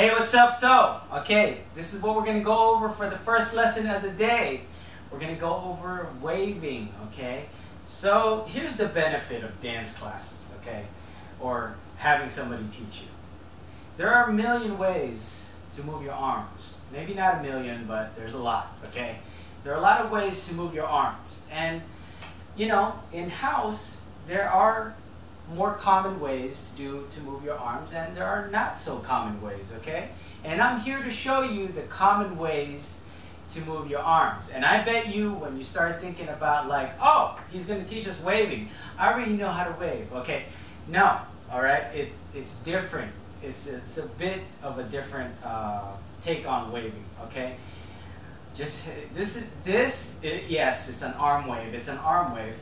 Hey, what's up? So, okay, this is what we're going to go over for the first lesson of the day. We're going to go over waving, okay? So, here's the benefit of dance classes, okay? Or having somebody teach you. There are a million ways to move your arms. Maybe not a million, but there's a lot, okay? There are a lot of ways to move your arms. And, you know, in-house, there are more common ways to move your arms, and there are not so common ways, okay? And I'm here to show you the common ways to move your arms. And I bet you, when you start thinking about like, oh, he's going to teach us waving, I already know how to wave, okay? No, all right? It's different. It's a bit of a different take on waving, okay? Just yes, it's an arm wave. It's an arm wave.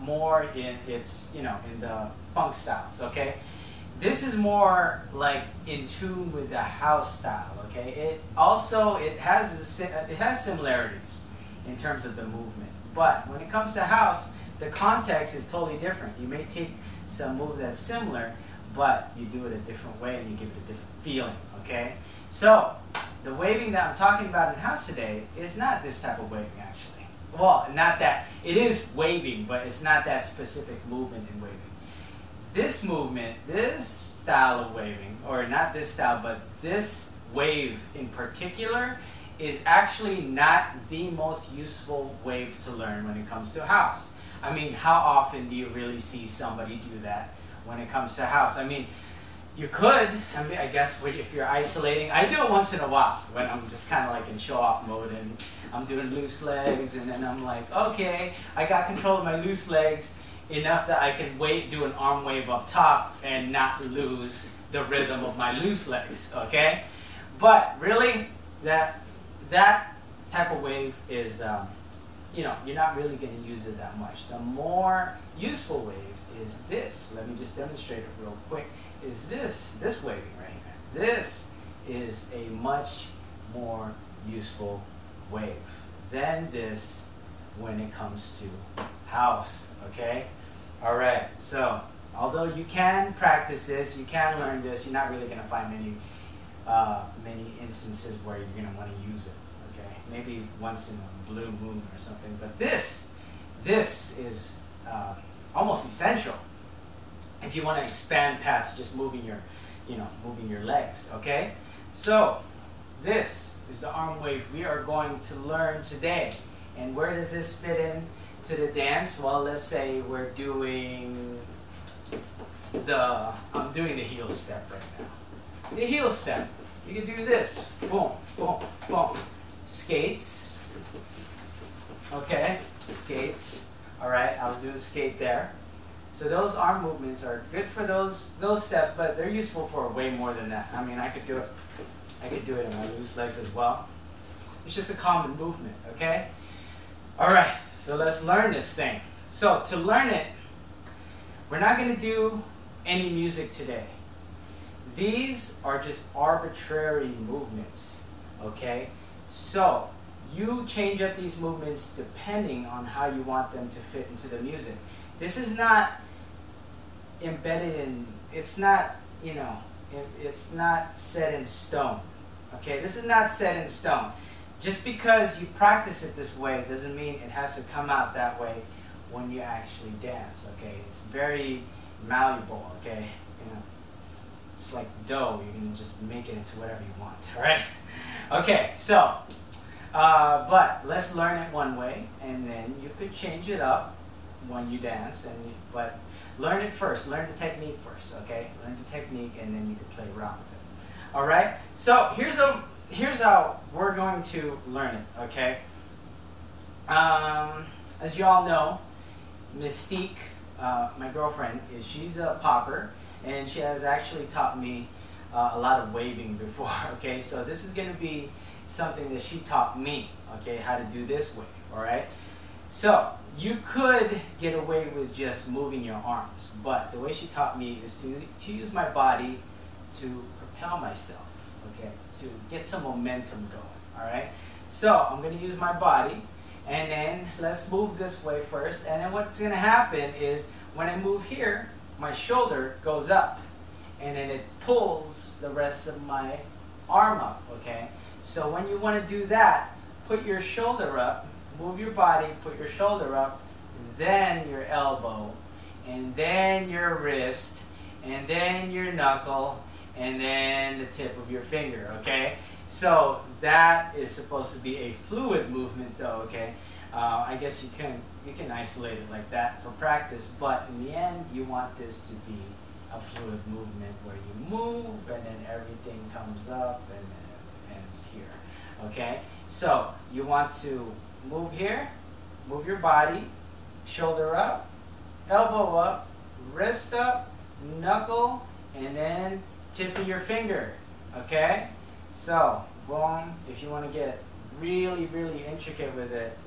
More in in the funk styles. Okay, this is more like in tune with the house style. Okay, it has similarities in terms of the movement, but when it comes to house, the context is totally different. You may take some move that's similar, but you do it a different way and you give it a different feeling. Okay, so the waving that I'm talking about in house today is not this type of waving, actually. Well, not that. It is waving, but it's not that specific movement in waving. This movement, this style of waving, or not this style, but this wave in particular, is actually not the most useful wave to learn when it comes to house. I mean, how often do you really see somebody do that when it comes to house? I mean, you could, I guess, if you're isolating. I do it once in a while when I'm just kind of like in show-off mode and I'm doing loose legs, and then I'm like, okay, I got control of my loose legs enough that I can do an arm wave up top and not lose the rhythm of my loose legs, okay? But really, that type of wave is, you're not really going to use it that much. The more useful wave is this. Let me just demonstrate it real quick. Is this waving right here. This is a much more useful wave than this when it comes to house, okay? All right, so although you can practice this, you can learn this, you're not really going to find many instances where you're going to want to use it, okay? Maybe once in a blue moon or something, but this is almost essential if you want to expand past just moving your legs, okay? So this is the arm wave we are going to learn today. And where does this fit in to the dance? Well, let's say we're doing I'm doing the heel step right now. The heel step. You can do this. Boom, boom, boom. Skates. Okay, skates. All right, I was doing skate there. So those arm movements are good for those steps, but they're useful for way more than that. I mean, I could do it in my loose legs as well. It's just a common movement, okay? All right, so let's learn this thing. So to learn it, we're not going to do any music today. These are just arbitrary movements, okay? So you change up these movements depending on how you want them to fit into the music. This is not embedded in, it's not set in stone. Okay, this is not set in stone. Just because you practice it this way doesn't mean it has to come out that way when you actually dance. Okay, it's very malleable. Okay, it's like dough. You can just make it into whatever you want. All right. Okay, so but let's learn it one way, and then you could change it up when you dance, but learn it first. Learn the technique first, okay? Learn the technique, and then you can play around with it. All right? So here's how we're going to learn it, okay? As you all know, Mystique, my girlfriend, she's a popper, and she has actually taught me a lot of waving before, okay? So this is going to be something that she taught me, okay, how to do this wave, all right? So you could get away with just moving your arms, but the way she taught me is to use my body to propel myself, okay, to get some momentum going, all right? So I'm going to use my body, and then let's move this way first, and then what's going to happen is when I move here, my shoulder goes up, and then it pulls the rest of my arm up, okay? So when you want to do that, put your shoulder up, move your body, put your shoulder up, then your elbow, and then your wrist, and then your knuckle, and then the tip of your finger, okay? So that is supposed to be a fluid movement though, okay? I guess you can isolate it like that for practice, but in the end, you want this to be a fluid movement where you move and then everything comes up and then ends here, okay? So you want to move here, move your body, shoulder up, elbow up, wrist up, knuckle, and then tip of your finger, okay? So, boom, if you want to get really, really intricate with it,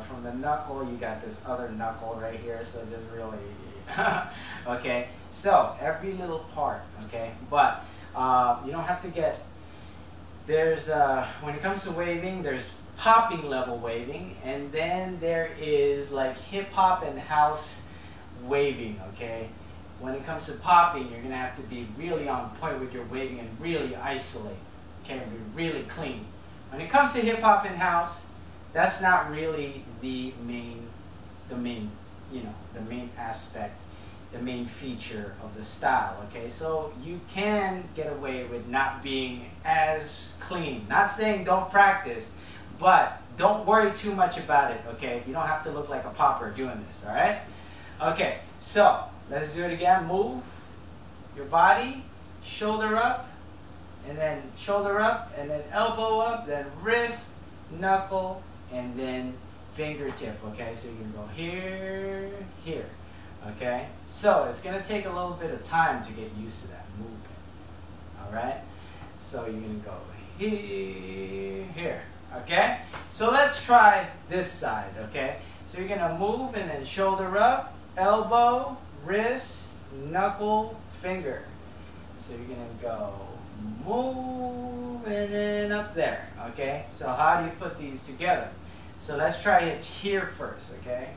from the knuckle, you got this other knuckle right here, so just really, okay? So, every little part, okay? But you don't have to get, there's, when it comes to waving, there's popping level waving, and then there is like hip hop and house waving, okay? When it comes to popping, you're going to have to be really on point with your waving and really isolate, okay? Be really clean. When it comes to hip hop and house, that's not really the main aspect, the main feature of the style, okay? So you can get away with not being as clean. Not saying don't practice, but don't worry too much about it, okay? You don't have to look like a popper doing this, all right? Okay, so let's do it again. Move your body, shoulder up, and then shoulder up, and then elbow up, then wrist, knuckle, and then fingertip, okay? So you can go here, here, okay? So it's going to take a little bit of time to get used to that movement, all right? So you're going to go here, here, okay? So let's try this side, okay? So you're going to move and then shoulder up, elbow, wrist, knuckle, finger. So you're going to go move and then up there, okay? So how do you put these together? So let's try it here first, okay?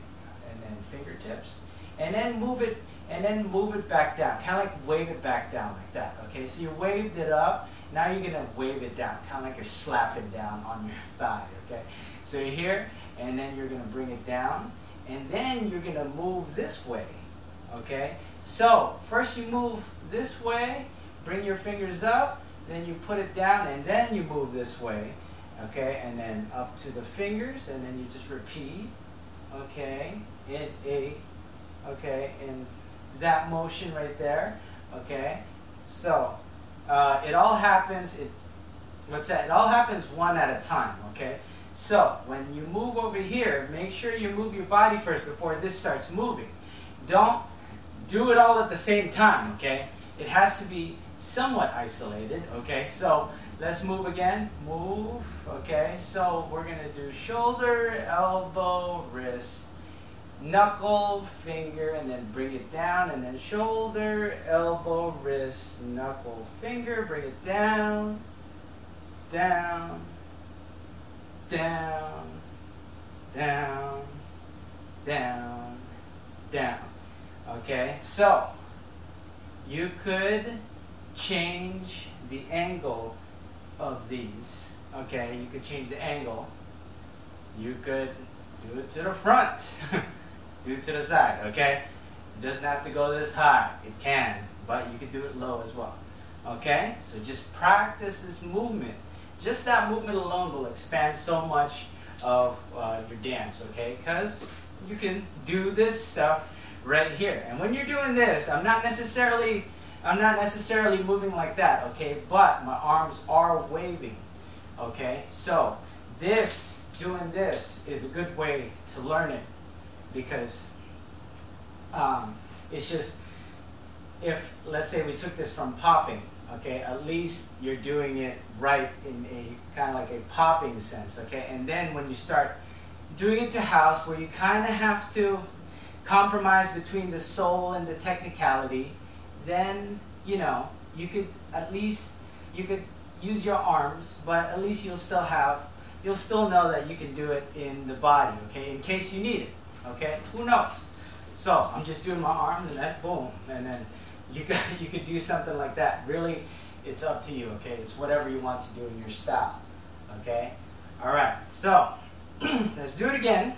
And then fingertips. And then move it back down. Kind of like wave it back down like that, okay? So you waved it up. Now you're going to wave it down, kind of like you're slapping down on your thigh, okay? So you're here, and then you're going to bring it down, and then you're going to move this way, okay? So first you move this way, bring your fingers up, then you put it down, and then you move this way, okay? And then up to the fingers, and then you just repeat, okay? In that motion right there, okay? So it all happens. It all happens one at a time, okay? So when you move over here, make sure you move your body first before this starts moving. Don't do it all at the same time, okay? It has to be somewhat isolated, okay? So let's move again. Move, okay? So we're going to do shoulder, elbow, wrist, knuckle, finger, and then bring it down, and then shoulder, elbow, wrist, knuckle, finger, bring it down, down, down, down, down, down. Okay, so you could change the angle of these. Okay, you could change the angle. You could do it to the front. Do it to the side, okay? It doesn't have to go this high. It can, but you can do it low as well. Okay? So just practice this movement. Just that movement alone will expand so much of your dance, okay? Because you can do this stuff right here. And when you're doing this, I'm not necessarily moving like that, okay? But my arms are waving, okay? So doing this is a good way to learn it, because it's just, if, let's say we took this from popping, okay, at least you're doing it right in a kind of like a popping sense, okay? And then when you start doing it to house, where you kind of have to compromise between the soul and the technicality, then, you know, you could use your arms, but at least you'll still know that you can do it in the body, okay, in case you need it, okay? Who knows? So I'm just doing my arms, and that, boom, and then you could do something like that. Really, it's up to you, okay? It's whatever you want to do in your style, okay? All right, so let's do it again.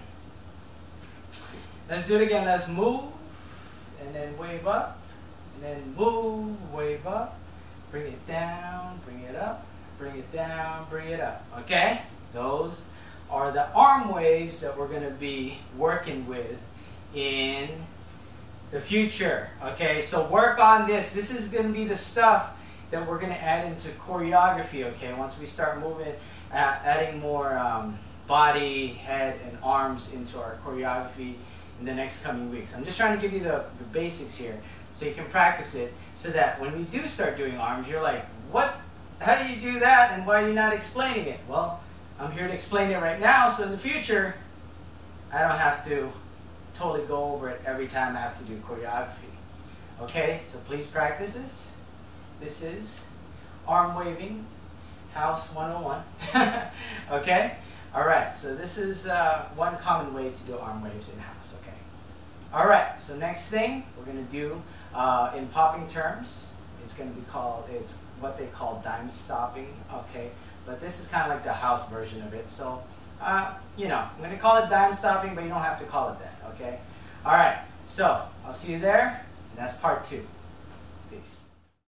Let's do it again. Let's move, and then wave up, and then move, wave up, bring it down, bring it up, bring it down, bring it up, okay? Those are the arm waves that we're going to be working with in the future, okay? So work on this. This is going to be the stuff that we're going to add into choreography, okay? Once we start moving, adding more body, head, and arms into our choreography in the next coming weeks. I'm just trying to give you the basics here so you can practice it, so that when we do start doing arms, you're like, what? How do you do that, and why are you not explaining it? Well, I'm here to explain it right now, so in the future, I don't have to totally go over it every time I have to do choreography. Okay, so please practice this. This is arm waving, House 101. Okay? Alright, so this is one common way to do arm waves in house. Okay? Alright, so next thing we're going to do in popping terms, it's going to be called, it's what they call dime stopping. Okay? But this is kind of like the house version of it. So, you know, I'm going to call it dime stopping, but you don't have to call it that, okay? All right, so I'll see you there, and that's part 2. Peace.